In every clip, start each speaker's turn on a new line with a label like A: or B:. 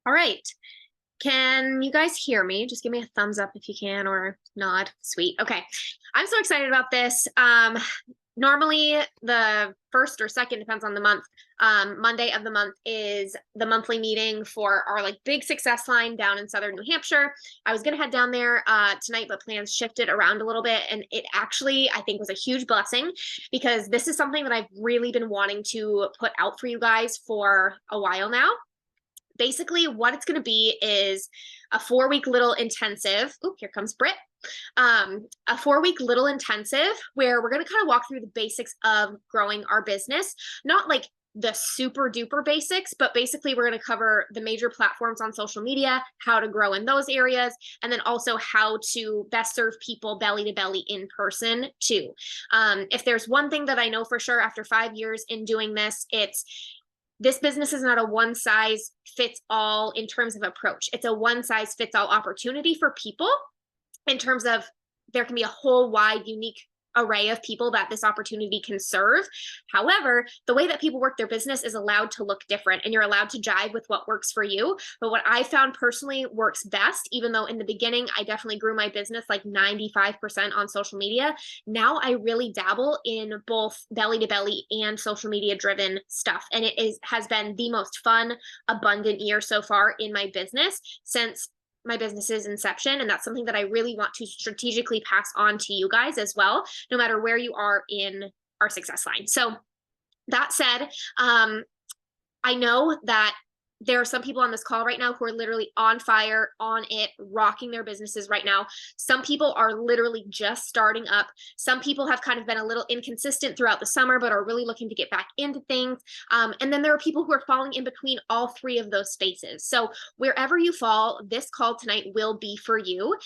A: All right. Can you guys hear me? Just give me a thumbs up if you can or nod. Sweet. Okay. I'm so excited about this. Normally the first or second, depends on the month. Monday of the month is the monthly meeting for our like big success line down in southern New Hampshire. I was gonna head down there tonight, but plans shifted around a little bit, and it actually I think was a huge blessing because this is something that I've really been wanting to put out for you guys for a while now. Basically, what it's going to be is a 4 week little intensive. Oh, here comes Britt. A 4 week little intensive where we're going to kind of walk through the basics of growing our business, not like the super duper basics, but basically we're going to cover the major platforms on social media, how to grow in those areas, and then also how to best serve people belly to belly in person too. If there's one thing that I know for sure after 5 years in doing this business is not a one size fits all in terms of approach. It's a one size fits all opportunity for people in terms of there can be a whole wide, unique array of people that this opportunity can serve. However, the way that people work their business is allowed to look different, and you're allowed to jive with what works for you. But what I found personally works best, even though in the beginning I definitely grew my business like 95% on social media, now I really dabble in both belly to belly and social media driven stuff. And has been the most fun, abundant year so far in my business since my business's inception. And that's something that I really want to strategically pass on to you guys as well, no matter where you are in our success line. So that said, I know that there are some people on this call right now who are literally on fire, on it, rocking their businesses right now. Some people are literally just starting up. Some people have kind of been a little inconsistent throughout the summer, but are really looking to get back into things. And then there are people who are falling in between all three of those spaces. So wherever you fall, this call tonight will be for you,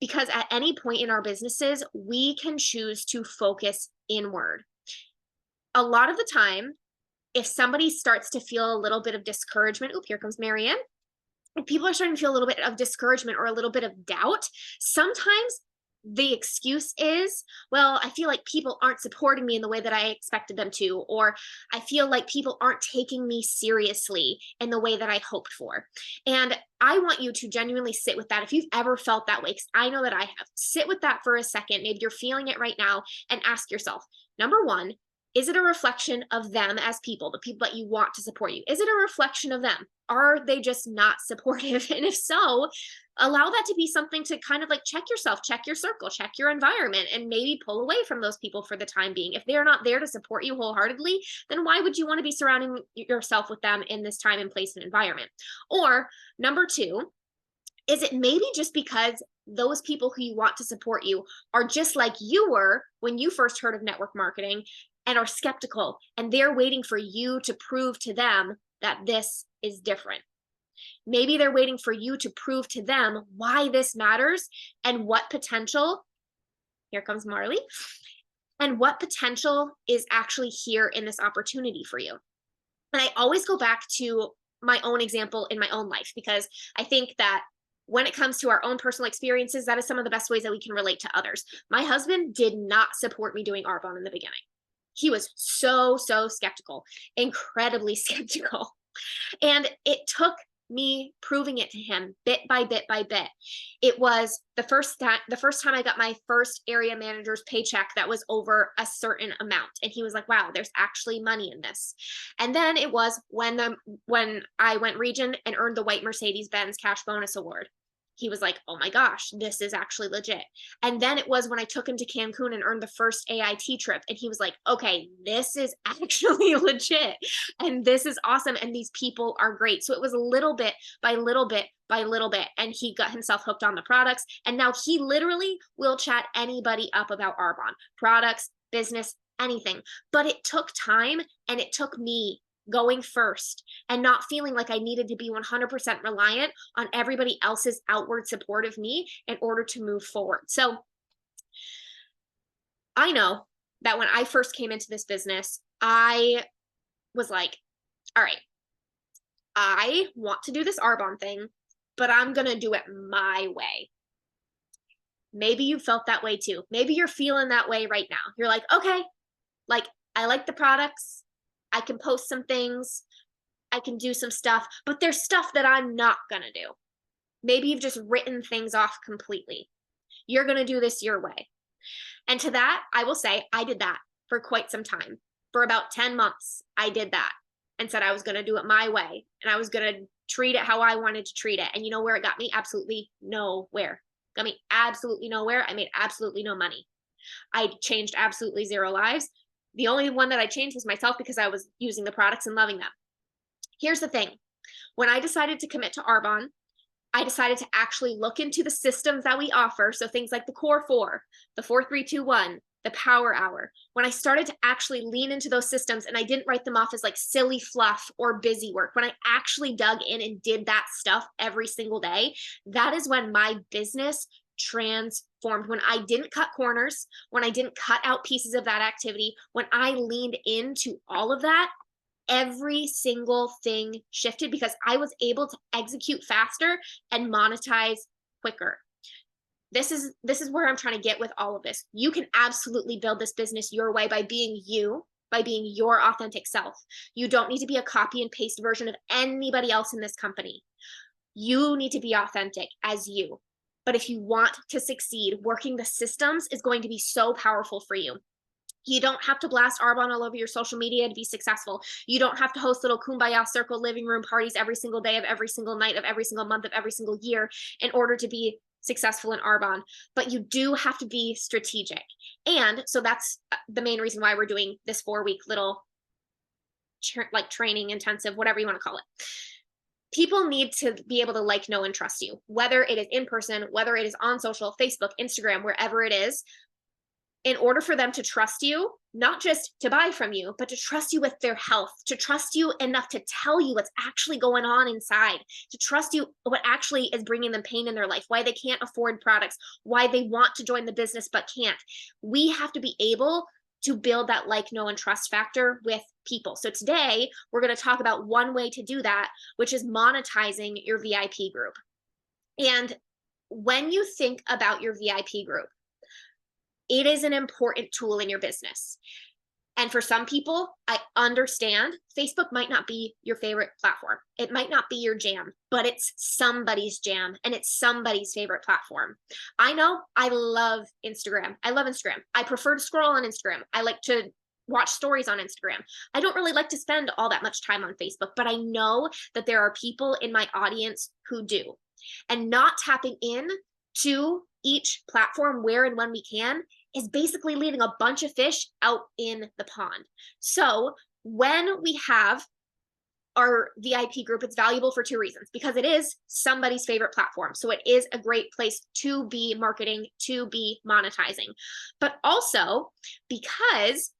A: because at any point in our businesses, we can choose to focus inward. A lot of the time, if somebody starts to feel a little bit of discouragement, oop, here comes Marianne. If people are starting to feel a little bit of discouragement or a little bit of doubt, sometimes the excuse is, well, I feel like people aren't supporting me in the way that I expected them to, or I feel like people aren't taking me seriously in the way that I hoped for. And I want you to genuinely sit with that. If you've ever felt that way, because I know that I have, sit with that for a second. Maybe you're feeling it right now, and ask yourself, number one, is it a reflection of them as people, the people that you want to support you? Is it a reflection of them? Are they just not supportive? And if so, allow that to be something to kind of like check yourself, check your circle, check your environment, and maybe pull away from those people for the time being. If they're not there to support you wholeheartedly, then why would you want to be surrounding yourself with them in this time and place and environment? Or number two, is it maybe just because those people who you want to support you are just like you were when you first heard of network marketing and are skeptical, and they're waiting for you to prove to them that this is different? Maybe they're waiting for you to prove to them why this matters and what potential, here comes Marley, and what potential is actually here in this opportunity for you. And I always go back to my own example in my own life, because I think that when it comes to our own personal experiences, that is some of the best ways that we can relate to others. My husband did not support me doing Arbonne in the beginning. He was so skeptical, incredibly skeptical. And it took me proving it to him bit by bit by bit. It was the first time I got my first area manager's paycheck that was over a certain amount, and he was like, wow, there's actually money in this. And then it was when I went region and earned the white Mercedes-Benz cash bonus award. He was like, oh my gosh, this is actually legit. And then it was when I took him to Cancun and earned the first AIT trip, and he was like, okay, this is actually legit, and this is awesome, and these people are great. So it was little bit by little bit by little bit, and he got himself hooked on the products, and now he literally will chat anybody up about Arbonne products, business, anything. But it took time, and it took me going first and not feeling like I needed to be 100% reliant on everybody else's outward support of me in order to move forward. So I know that when I first came into this business, I was like, all right, I want to do this Arbonne thing, but I'm going to do it my way. Maybe you felt that way too. Maybe you're feeling that way right now. You're like, okay, like I like the products. I can post some things, I can do some stuff, but there's stuff that I'm not going to do. Maybe you've just written things off completely. You're going to do this your way. And to that, I will say I did that for quite some time. For about 10 months, I did that and said I was going to do it my way and I was going to treat it how I wanted to treat it. And you know where it got me? Absolutely nowhere. Got me absolutely nowhere. I made absolutely no money. I changed absolutely 0 lives. The only one that I changed was myself because I was using the products and loving them. Here's the thing. When I decided to commit to Arbonne, I decided to actually look into the systems that we offer. So things like the Core 4, the 4-3-2-1, the Power Hour. When I started to actually lean into those systems and I didn't write them off as like silly fluff or busy work, when I actually dug in and did that stuff every single day, that is when my business transformed. When I didn't cut corners, when I didn't cut out pieces of that activity, when I leaned into all of that, every single thing shifted because I was able to execute faster and monetize quicker. This is where I'm trying to get with all of this. You can absolutely build this business your way by being you, by being your authentic self. You don't need to be a copy and paste version of anybody else in this company. You need to be authentic as you. But if you want to succeed, working the systems is going to be so powerful for you. You don't have to blast Arbonne all over your social media to be successful. You don't have to host little kumbaya circle living room parties every single day of every single night of every single month of every single year in order to be successful in Arbonne. But you do have to be strategic. And so that's the main reason why we're doing this 4-week little like training intensive, whatever you want to call it. People need to be able to like, know, and trust you, whether it is in person, whether it is on social, Facebook, Instagram, wherever it is. In order for them to trust you, not just to buy from you, but to trust you with their health, to trust you enough to tell you what's actually going on inside, to trust you what actually is bringing them pain in their life, why they can't afford products, why they want to join the business but can't. We have to be able to build that like, know, and trust factor with people. So today we're going to talk about one way to do that, which is monetizing your VIP group. And when you think about your VIP group, it is an important tool in your business. And for some people, I understand Facebook might not be your favorite platform. It might not be your jam, but it's somebody's jam and it's somebody's favorite platform. I know I love Instagram. I love Instagram. I prefer to scroll on Instagram. I like to watch stories on Instagram. I don't really like to spend all that much time on Facebook, but I know that there are people in my audience who do. And not tapping in to each platform where and when we can is basically leaving a bunch of fish out in the pond. So when we have our VIP group, it's valuable for 2 reasons, because it is somebody's favorite platform. So it is a great place to be marketing, to be monetizing, but also because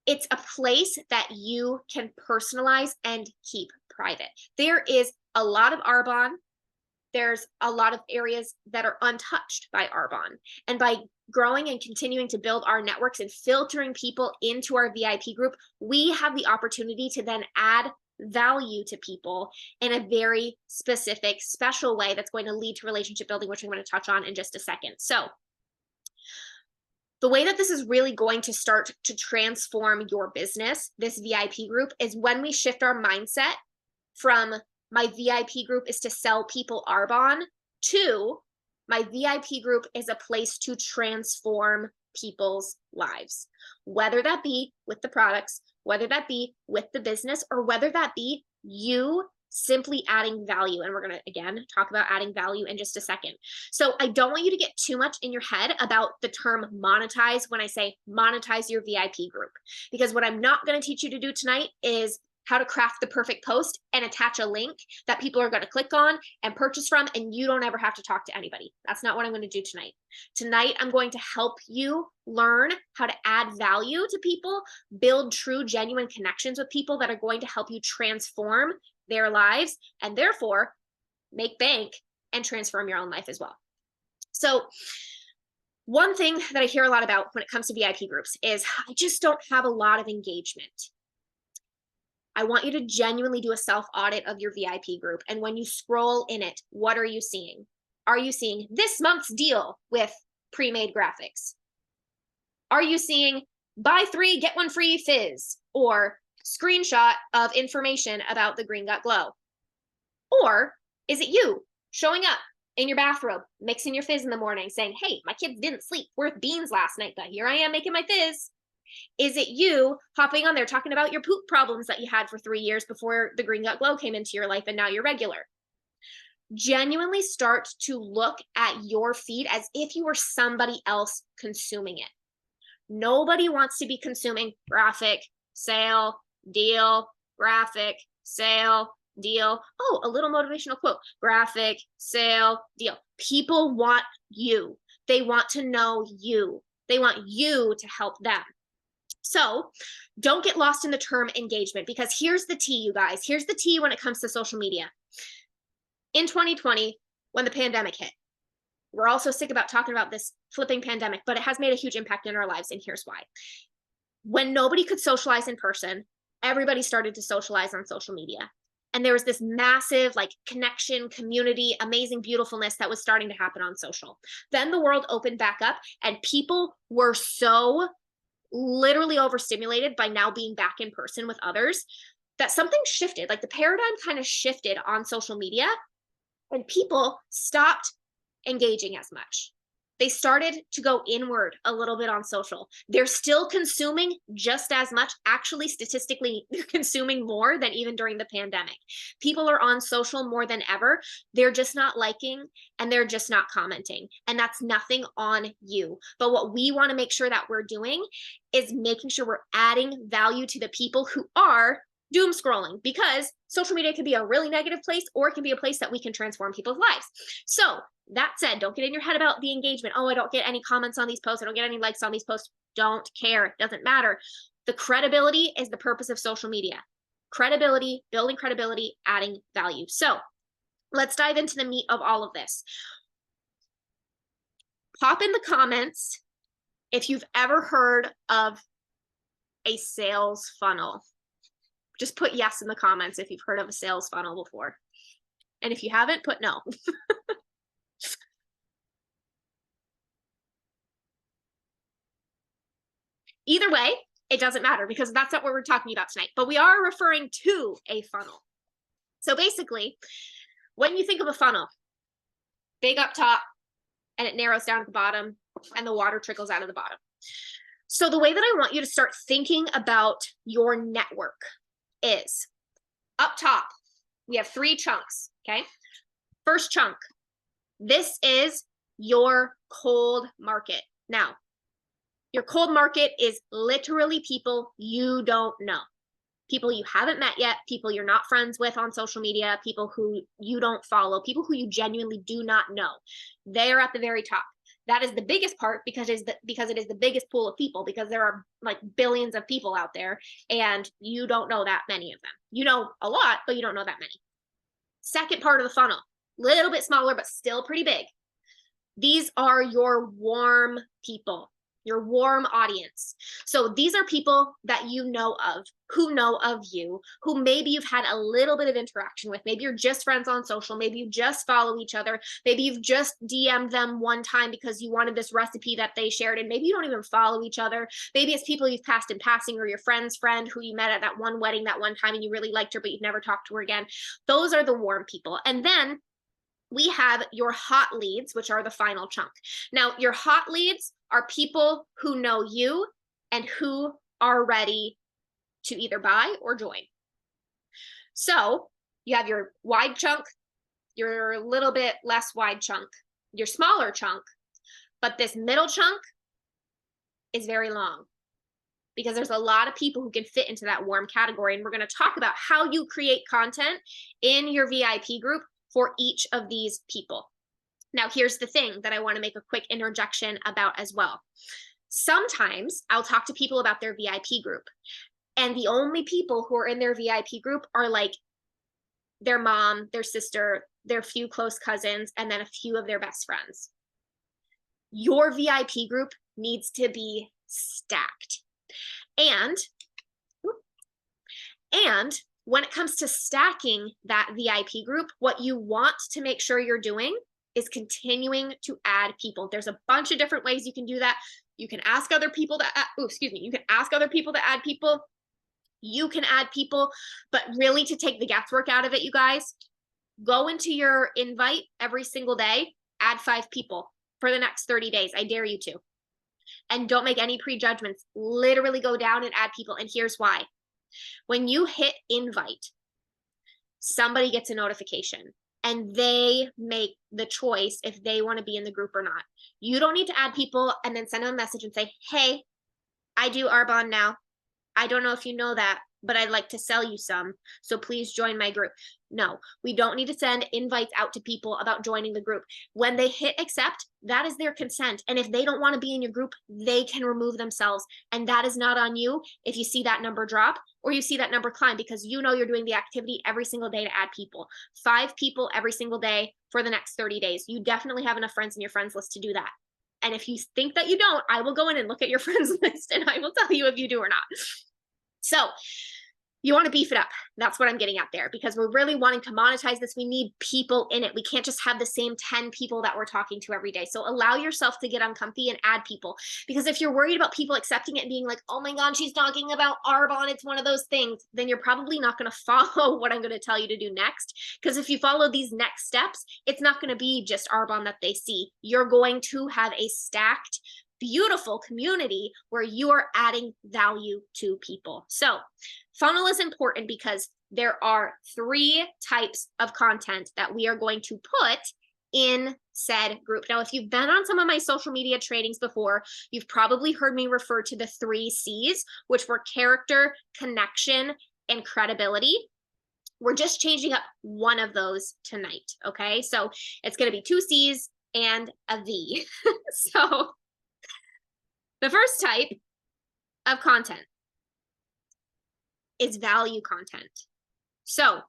A: it's a place that you can personalize and keep private. There is a lot of Arbonne. There's a lot of areas that are untouched by Arbonne. And by growing and continuing to build our networks and filtering people into our VIP group, we have the opportunity to then add value to people in a very specific, special way that's going to lead to relationship building, which I'm going to touch on in just a second. So the way that this is really going to start to transform your business, this VIP group, is when we shift our mindset from my VIP group is to sell people Arbonne to my VIP group is a place to transform people's lives, whether that be with the products, whether that be with the business, or whether that be you simply adding value. And we're going to, again, talk about adding value in just a second. So I don't want you to get too much in your head about the term monetize when I say monetize your VIP group, because what I'm not going to teach you to do tonight is how to craft the perfect post and attach a link that people are going to click on and purchase from, and you don't ever have to talk to anybody. That's not what I'm going to do tonight. Tonight, I'm going to help you learn how to add value to people, build true, genuine connections with people that are going to help you transform their lives and therefore make bank and transform your own life as well. So one thing that I hear a lot about when it comes to VIP groups is I just don't have a lot of engagement. I want you to genuinely do a self-audit of your VIP group. And when you scroll in it, what are you seeing? Are you seeing this month's deal with pre-made graphics? Are you seeing buy 3, get 1 free fizz? Or screenshot of information about the Green Gut Glow? Or is it you showing up in your bathrobe, mixing your fizz in the morning, saying, hey, my kids didn't sleep worth beans last night, but here I am making my fizz? Is it you hopping on there talking about your poop problems that you had for 3 years before the Green Gut Glow came into your life and now you're regular? Genuinely start to look at your feed as if you were somebody else consuming it. Nobody wants to be consuming graphic, sale, deal, graphic, sale, deal. Oh, a little motivational quote, graphic, sale, deal. People want you. They want to know you. They want you to help them. So don't get lost in the term engagement, because here's the tea, you guys. Here's the tea when it comes to social media. In 2020, when the pandemic hit, we're also sick about talking about this flipping pandemic, but it has made a huge impact in our lives, and here's why. When nobody could socialize in person, everybody started to socialize on social media. And there was this massive like connection, community, amazing beautifulness that was starting to happen on social. Then the world opened back up and people were so literally overstimulated by now being back in person with others that something shifted. Like the paradigm kind of shifted on social media and people stopped engaging as much. They started to go inward a little bit on social. They're still consuming just as much. Actually, statistically, they're consuming more than even during the pandemic. People are on social more than ever. They're just not liking and they're just not commenting. And that's nothing on you. But what we want to make sure that we're doing is making sure we're adding value to the people who are doom scrolling, because social media can be a really negative place or it can be a place that we can transform people's lives. So that said, don't get in your head about the engagement. Oh, I don't get any comments on these posts. I don't get any likes on these posts. Don't care. It doesn't matter. The credibility is the purpose of social media. Credibility, building credibility, adding value. So let's dive into the meat of all of this. Pop in the comments if you've ever heard of a sales funnel. Just put yes in the comments if you've heard of a sales funnel before. And if you haven't, put no. Either way, it doesn't matter because that's not what we're talking about tonight. But we are referring to a funnel. So basically, when you think of a funnel, big up top, and it narrows down at the bottom, and the water trickles out of the bottom. So the way that I want you to start thinking about your network is up top, we have 3 chunks, okay? First chunk, this is your cold market. Now, your cold market is literally people you don't know, people you haven't met yet, people you're not friends with on social media, people who you don't follow, people who you genuinely do not know. They're at the very top. That is the biggest part because it is the biggest pool of people, because there are like billions of people out there and you don't know that many of them. You know a lot, but you don't know that many. Second part of the funnel, little bit smaller, but still pretty big. These are your warm people, your warm audience. So these are people that you know of, who know of you, who maybe you've had a little bit of interaction with. Maybe you're just friends on social. Maybe you just follow each other. Maybe you've just DM'd them one time because you wanted this recipe that they shared, and maybe you don't even follow each other. Maybe it's people you've passed in passing, or your friend's friend who you met at that one wedding that one time and you really liked her, but you've never talked to her again. Those are the warm people. And then we have your hot leads, which are the final chunk. Now, your hot leads are people who know you and who are ready to either buy or join. So you have your wide chunk, your little bit less wide chunk, your smaller chunk, but this middle chunk is very long because there's a lot of people who can fit into that warm category. And we're going to talk about how you create content in your VIP group for each of these people. Now, here's the thing that I want to make a quick interjection about as well. Sometimes I'll talk to people about their VIP group, and the only people who are in their VIP group are like their mom, their sister, their few close cousins, and then a few of their best friends. Your VIP group needs to be stacked. And when it comes to stacking that VIP group, what you want to make sure you're doing is continuing to add people. There's a bunch of different ways you can do that. You can ask other people to add, you can ask other people to add people. You can add people, but really to take the guesswork out of it, you guys, go into your invite every single day, add 5 people for the next 30 days. I dare you to. And don't make any prejudgments. Literally go down and add people. And here's why. When you hit invite, somebody gets a notification and they make the choice if they want to be in the group or not. You don't need to add people and then send them a message and say, hey, I do Arbonne now. I don't know if you know that, but I'd like to sell you some. So please join my group. No, we don't need to send invites out to people about joining the group. When they hit accept, that is their consent. And if they don't want to be in your group, they can remove themselves. And that is not on you if you see that number drop or you see that number climb, because you know you're doing the activity every single day to add people. 5 people every single day for the next 30 days. You definitely have enough friends in your friends list to do that. And if you think that you don't, I will go in and look at your friends list and I will tell you if you do or not. So you want to beef it up. That's what I'm getting at there, because we're really wanting to monetize this. We need people in it. We can't just have the same 10 people that we're talking to every day. So allow yourself to get uncomfy and add people. Because if you're worried about people accepting it and being like, oh my God, she's talking about Arbonne, it's one of those things, then you're probably not going to follow what I'm going to tell you to do next. Because if you follow these next steps, it's not going to be just Arbonne that they see. You're going to have a stacked, beautiful community where you are adding value to people. So funnel is important because there are 3 types of content that we are going to put in said group. Now, if you've been on some of my social media trainings before, you've probably heard me refer to the 3 C's, which were character, connection, and credibility. We're just changing up one of those tonight, okay? So it's going to be 2 C's and a V. So the first type of content is value content. So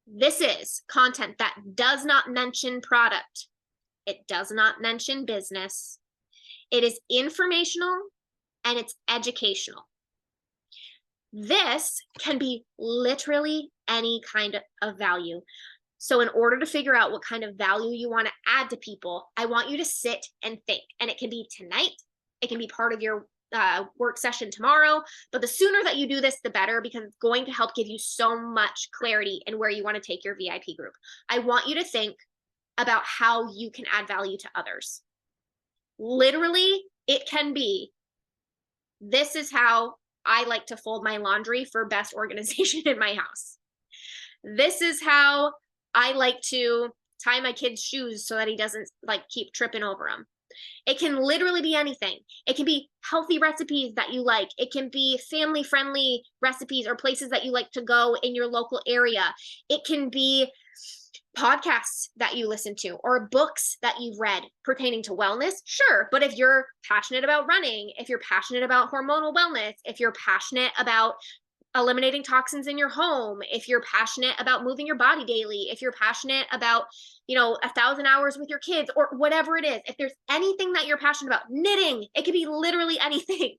A: this is content that does not mention product. It does not mention business. It is informational and it's educational. This can be literally any kind of value. So in order to figure out what kind of value you want to add to people, I want you to sit and think. And it can be tonight. It can be part of your work session tomorrow, but the sooner that you do this, the better, because it's going to help give you so much clarity in where you want to take your VIP group. I want you to think about how you can add value to others. Literally, it can be, this is how I like to fold my laundry for best organization in my house. This is how I like to tie my kid's shoes so that he doesn't like keep tripping over them. It can literally be anything. It can be healthy recipes that you like. It can be family-friendly recipes or places that you like to go in your local area. It can be podcasts that you listen to or books that you've read pertaining to wellness. Sure, but if you're passionate about running, if you're passionate about hormonal wellness, if you're passionate about eliminating toxins in your home, if you're passionate about moving your body daily, if you're passionate about, 1,000 hours with your kids or whatever it is, if there's anything that you're passionate about, knitting, it could be literally anything.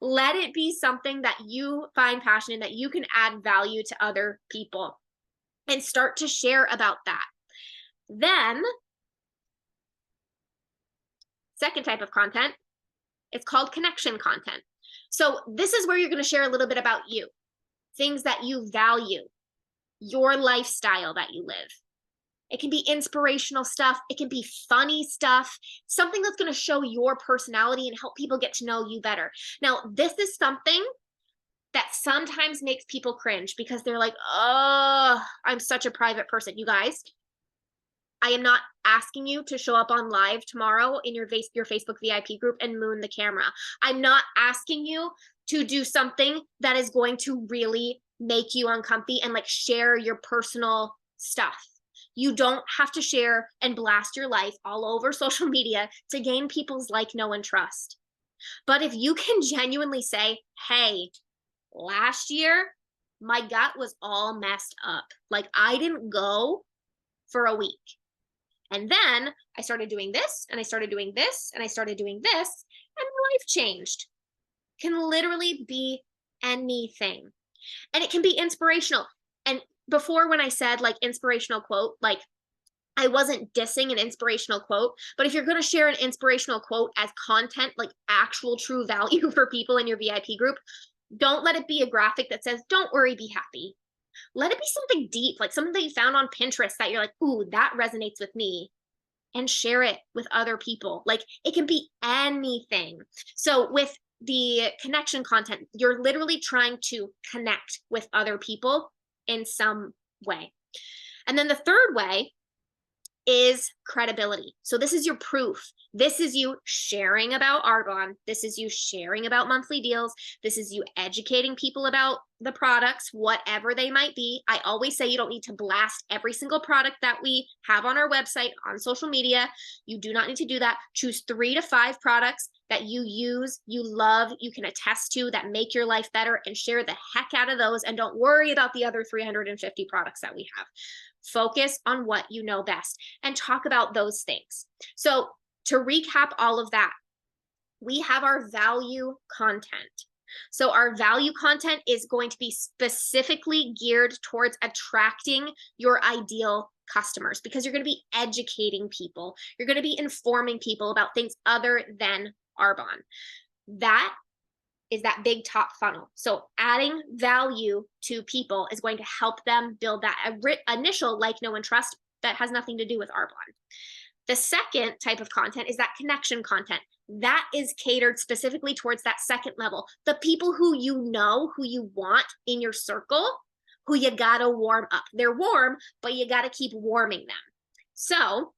A: Let it be something that you find passion in, that you can add value to other people, and start to share about that. Then, second type of content, it's called connection content. So this is where you're going to share a little bit about you. Things that you value, your lifestyle that you live. It can be inspirational stuff. It can be funny stuff, something that's going to show your personality and help people get to know you better. Now, this is something that sometimes makes people cringe because they're like, oh, I'm such a private person. You guys, I am not asking you to show up on live tomorrow in your Facebook VIP group and moon the camera. I'm not asking you to do something that is going to really make you uncomfy and like share your personal stuff. You don't have to share and blast your life all over social media to gain people's like, know, and trust. But if you can genuinely say, hey, last year, my gut was all messed up. Like I didn't go for a week. And then I started doing this and I started doing this and I started doing this and my life changed. Can literally be anything. And it can be inspirational. And before, when I said like inspirational quote, like I wasn't dissing an inspirational quote, but if you're going to share an inspirational quote as content, like actual true value for people in your VIP group, Don't let it be a graphic that says, don't worry, be happy. Let it be something deep, like something that you found on Pinterest that you're like, ooh, that resonates with me, and share it with other people. Like it can be anything. So with the connection content, you're literally trying to connect with other people in some way. And then the third way is credibility. So this is your proof. This is you sharing about Arbonne. This is you sharing about monthly deals. This is you educating people about the products, whatever they might be. I always say you don't need to blast every single product that we have on our website, on social media. You do not need to do that. Choose 3 to 5 products that you use, you love, you can attest to, that make your life better, and share the heck out of those. And don't worry about the other 350 products that we have. Focus on what you know best and talk about those things. So to recap all of that, we have our value content. So our value content is going to be specifically geared towards attracting your ideal customers, because you're going to be educating people. You're going to be informing people about things other than Arbonne. That is that big top funnel. So adding value to people is going to help them build that initial like, know, and trust that has nothing to do with Arbonne. The second type of content is that connection content. That is catered specifically towards that second level. The people who you know, who you want in your circle, who you gotta warm up. They're warm, but you gotta keep warming them. So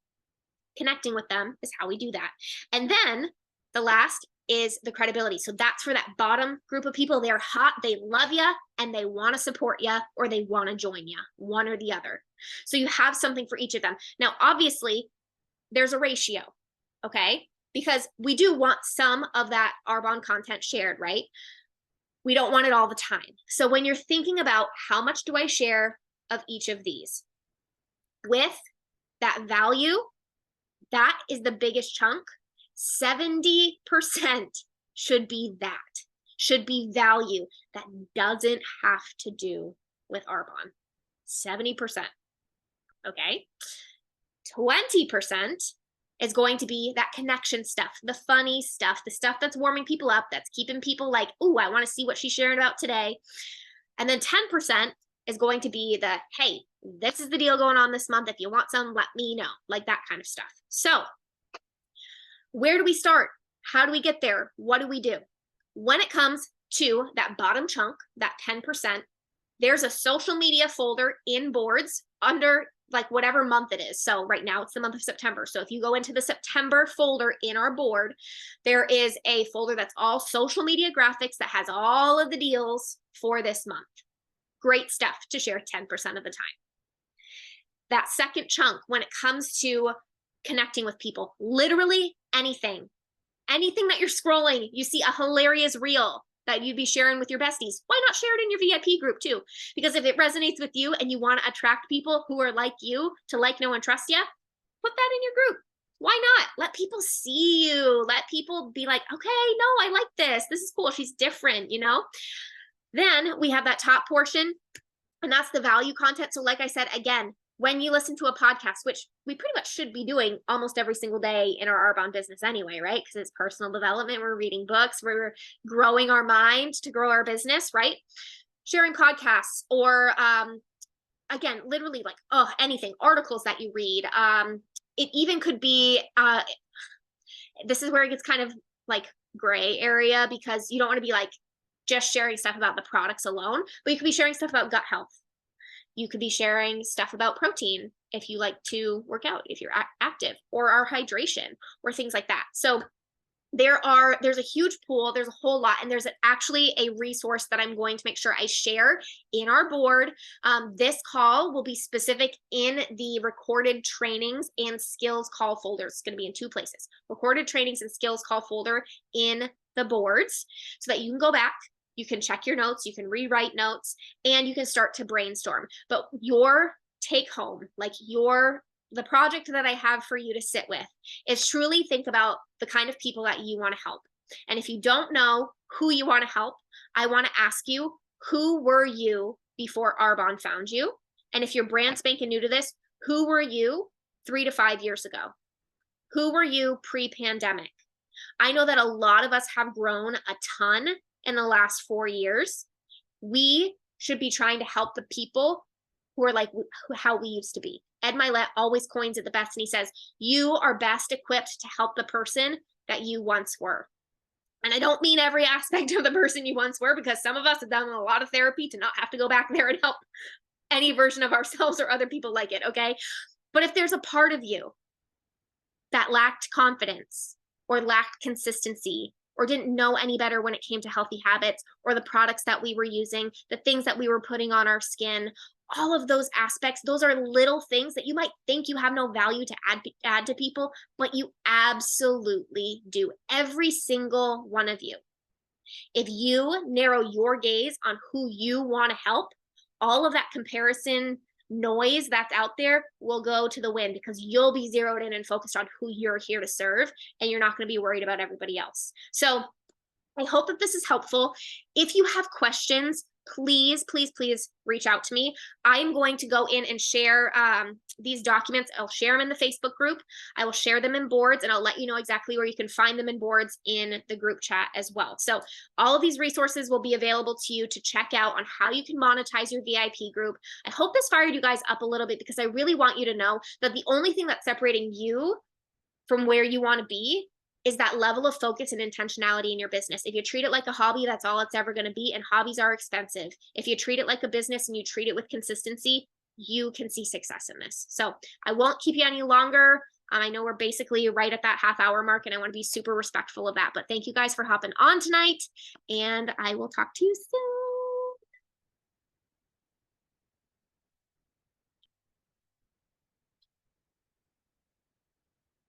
A: connecting with them is how we do that. And then the last is the credibility. So that's for that bottom group of people. They're hot, they love you, and they want to support you, or they want to join you, one or the other. So you have something for each of them. Now, obviously, there's a ratio, okay? Because we do want some of that Arbonne content shared, right? We don't want it all the time. So when you're thinking about how much do I share of each of these, with that value, that is the biggest chunk. 70% should be value that doesn't have to do with Arbonne. 70%. Okay. 20% is going to be that connection stuff, the funny stuff, the stuff that's warming people up, that's keeping people like, ooh, I want to see what she's sharing about today. And then 10% is going to be the, hey, this is the deal going on this month. If you want some, let me know, like that kind of stuff. So where do we start? How do we get there? What do we do? When it comes to that bottom chunk, that 10%, there's a social media folder in boards under like whatever month it is. So right now it's the month of September. So if you go into the September folder in our board, there is a folder that's all social media graphics that has all of the deals for this month. Great stuff to share 10% of the time. That second chunk, when it comes to connecting with people, literally anything that you're scrolling, you see a hilarious reel that you'd be sharing with your besties. Why not share it in your VIP group too? Because if it resonates with you and you want to attract people who are like you to like, know, and trust you, put that in your group. Why not? Let people see you. Let people be like, okay, no, I like this. This is cool. She's different, you know? Then we have that top portion, and that's the value content. So like I said, again, when you listen to a podcast, which we pretty much should be doing almost every single day in our Arbonne business anyway, right? Because it's personal development, we're reading books, we're growing our mind to grow our business, right? Sharing podcasts, or again, literally like, anything, articles that you read. It even could be, this is where it gets kind of like gray area, because you don't want to be like just sharing stuff about the products alone, but you could be sharing stuff about gut health. You could be sharing stuff about protein if you like to work out, if you're active, or our hydration, or things like that. So there's a huge pool, there's a whole lot, and there's actually a resource that I'm going to make sure I share in our board. This call will be specific in the recorded trainings and skills call folders. It's going to be in 2 places, recorded trainings and skills call folder in the boards, so that you can go back, you can check your notes, you can rewrite notes, and you can start to brainstorm. But your take home, like the project that I have for you to sit with, is truly think about the kind of people that you want to help. And if you don't know who you want to help, I want to ask you, who were you before Arbonne found you? And if you're brand spanking new to this, who were you 3 to 5 years ago? Who were you pre-pandemic? I know that a lot of us have grown a ton in the last 4 years, we should be trying to help the people who are like how we used to be. Ed Milet always coins it the best, and he says, you are best equipped to help the person that you once were. And I don't mean every aspect of the person you once were, because some of us have done a lot of therapy to not have to go back there and help any version of ourselves or other people like it, okay? But if there's a part of you that lacked confidence or lacked consistency or didn't know any better when it came to healthy habits or the products that we were using, the things that we were putting on our skin, all of those aspects, those are little things that you might think you have no value to add to people, but you absolutely do. Every single one of you. If you narrow your gaze on who you want to help, all of that comparison noise that's out there will go to the wind, because you'll be zeroed in and focused on who you're here to serve, and you're not going to be worried about everybody else. So I hope that this is helpful. If you have questions, please, please, please reach out to me. I'm going to go in and share these documents. I'll share them in the Facebook group. I will share them in boards, and I'll let you know exactly where you can find them in boards in the group chat as well. So all of these resources will be available to you to check out on how you can monetize your VIP group. I hope this fired you guys up a little bit, because I really want you to know that the only thing that's separating you from where you want to be is that level of focus and intentionality in your business. If you treat it like a hobby, that's all it's ever going to be. And hobbies are expensive. If you treat it like a business and you treat it with consistency, you can see success in this. So I won't keep you any longer. I know we're basically right at that half-hour mark, and I want to be super respectful of that. But thank you guys for hopping on tonight, and I will talk to you soon.